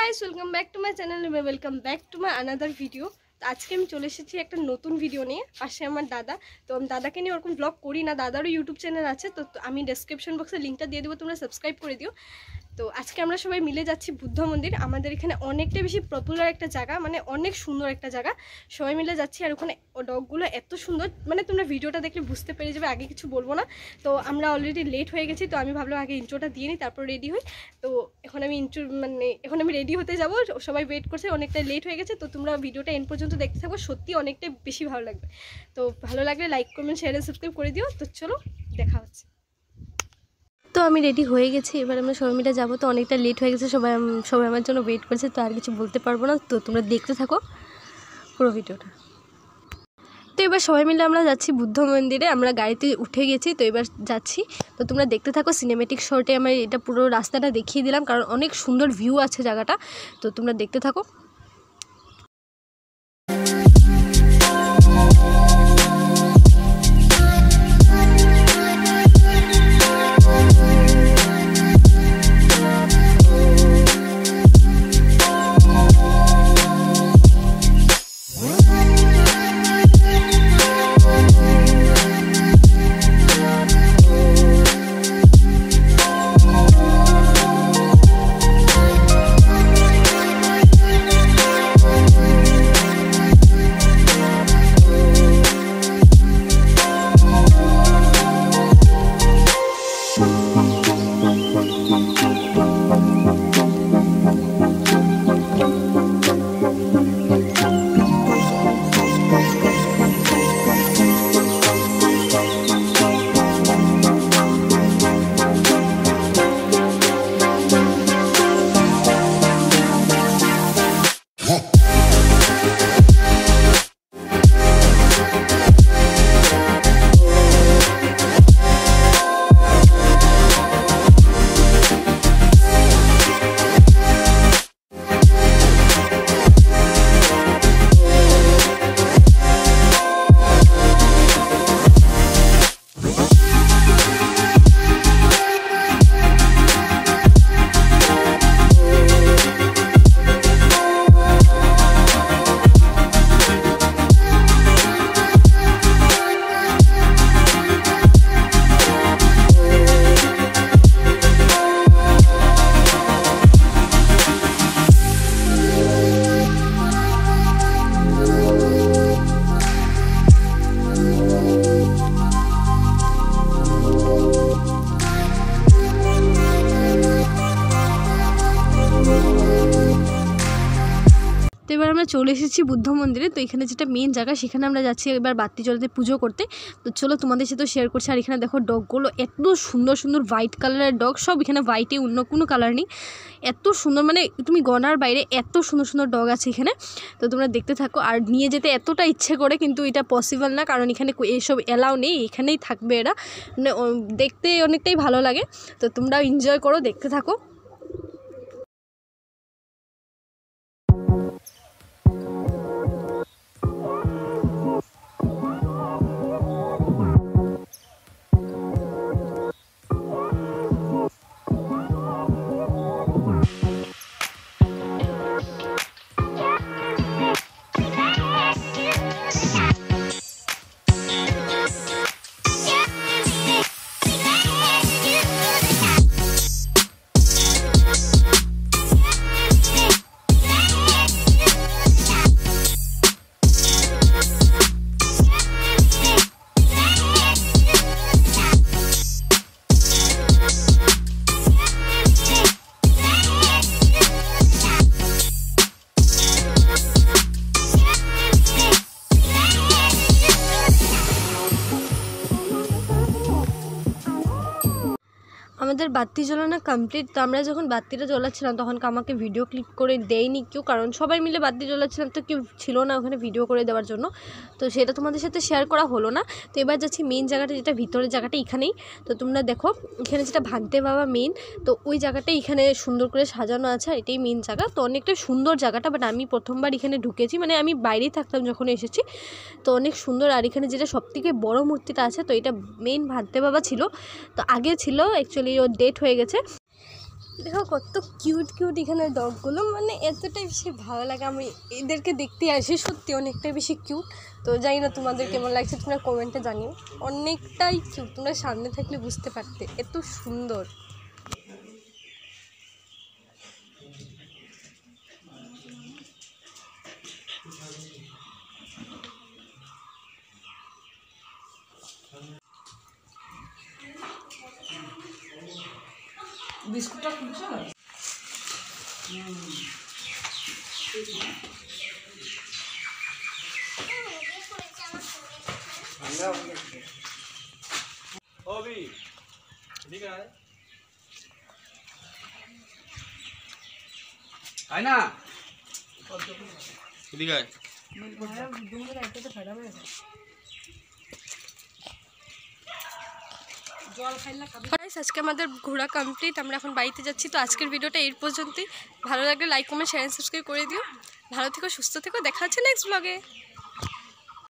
Guys, welcome back to my channel. Welcome back to my another video. তো আজকে আমি চলে এসেছি একটা নতুন ভিডিও নিয়ে। পাশে আমার দাদা, তো আমি দাদাকে নিয়ে ওরকম ব্লগ করি না, দাদারও ইউটিউব চ্যানেল আছে, তো আমি ডেসক্রিপশন বক্সে লিঙ্কটা দিয়ে দেবো, তোমরা সাবস্ক্রাইব করে দিও। তো আজকে আমরা সবাই মিলে যাচ্ছি বুদ্ধ মন্দির। আমাদের এখানে অনেকটা বেশি পপুলার একটা জায়গা, মানে অনেক সুন্দর একটা জায়গা, সবাই মিলে যাচ্ছি। আর ওখানে ডগগুলো এত সুন্দর, মানে তোমরা ভিডিওটা দেখলে বুঝতে পেরে যাবে, আগে কিছু বলবো না। তো আমরা অলরেডি লেট হয়ে গেছি, তো আমি ভাবলাম আগে ইন্ট্রোটা দিয়ে নিই, তারপর রেডি হই। তো এখন আমি রেডি হতে যাবো, সবাই ওয়েট করছে, অনেকটা লেট হয়ে গেছে। তো তোমরা ভিডিওটা এন্ড পর্যন্ত দেখতে থাকো, সত্যি অনেকটা বেশি ভালো লাগবে। তো ভালো লাগলে লাইক কমেন্ট শেয়ার সাবস্ক্রাইব করে দিও। তো চলো দেখা হচ্ছে। তো আমি রেডি হয়ে গেছি, এবার আমরা সবাই মিলে যাবো। তো অনেকটা লেট হয়ে গেছে, সবাই আমার জন্য ওয়েট করছে, তো আর কিছু বলতে পারবো না। তো তোমরা দেখতে থাকো পুরো ভিডিওটা। তো এবার সবাই মিলে আমরা যাচ্ছি বুদ্ধ মন্দিরে, আমরা গাড়িতে উঠে গেছি, তো এবার যাচ্ছি। তো তোমরা দেখতে থাকো, সিনেমেটিক শর্টে আমি এটা পুরো রাস্তাটা দেখিয়ে দিলাম, কারণ অনেক সুন্দর ভিউ আছে জায়গাটা। তো তোমরা দেখতে থাকো। তো এবার আমরা চলে এসেছি বুদ্ধ মন্দিরে। তো এখানে যেটা মেন জায়গা, সেখানে আমরা যাচ্ছি এবার বাতি জ্বলাতে, পুজো করতে। তো চলো তোমাদের সাথে শেয়ার করছি। আর এখানে দেখো ডগগুলো এত সুন্দর সুন্দর হোয়াইট কালারের ডগ, সব এখানে হোয়াইটে, অন্য কোনো কালার নেই, এত সুন্দর, মানে তুমি গনার বাইরে এত সুন্দর সুন্দর ডগ আছে এখানে। তো তোমরা দেখতে থাকো। আর নিয়ে যেতে এতটা ইচ্ছে করে, কিন্তু এটা পসিবল না, কারণ এখানে এসব এলাও নেই, এখানেই থাকবে এরা, মানে দেখতে অনেকটাই ভালো লাগে। তো তোমরাও এনজয় করো, দেখতে থাকো। আমাদের বাতি জ্বালানো কমপ্লিট। তো আমরা যখন বাতিটা জ্বলাচ্ছিলাম তখন আমাকে ভিডিও ক্লিক করে দেয়নি কেউ, কারণ সবাই মিলে বাতি জ্বলাচ্ছিলাম, তো কেউ ছিল না ওখানে ভিডিও করে দেওয়ার জন্য, তো সেটা তোমাদের সাথে শেয়ার করা হলো না। তো এবার যাচ্ছি মেন জায়গাটা, যেটা ভিতরের জায়গাটা এখানেই। তো তোমরা দেখো এখানে যেটা ভাগদে বাবা মেন, তো ওই জায়গাটাই এখানে সুন্দর করে সাজানো আছে, এটাই মেন জায়গা। তো অনেকটা সুন্দর জায়গাটা, বাট আমি প্রথমবার এখানে ঢুকেছি, মানে আমি বাইরেই থাকতাম যখন এসেছি, তো অনেক সুন্দর। আর এখানে যেটা সবথেকে বড় মূর্তিটা আছে, তো এটা মেন ভাগদে বাবা ছিল, তো আগে ছিল, অ্যাকচুয়ালি ওর ডেট হয়ে গেছে। দেখো কত কিউট কিউট এখানে ডগগুলো, মানে এতটাই বেশি ভালো লাগে। আমি এদেরকে দেখতে আসি, সত্যি অনেকটাই বেশি কিউট। তো জানি না তোমাদের কেমন লাগছে, তোমরা কমেন্টে জানিও। অনেকটাই কিউট, তোমরা সামনে থাকলে বুঝতে পারতে এত সুন্দর। বিস্কুটটা খুলছো? আয় না এদিকে আয়। আজকে আমাদের ঘোরা কমপ্লিট, আমরা এখন বাড়িতে যাচ্ছি। তো আজকের ভিডিওটা এই পর্যন্তই। ভালো লাগলে লাইক কমেন্ট শেয়ার সাবস্ক্রাইব করে দিও। ভালো থেকো, সুস্থ থেকো, দেখা হচ্ছে নেক্সট ব্লগে।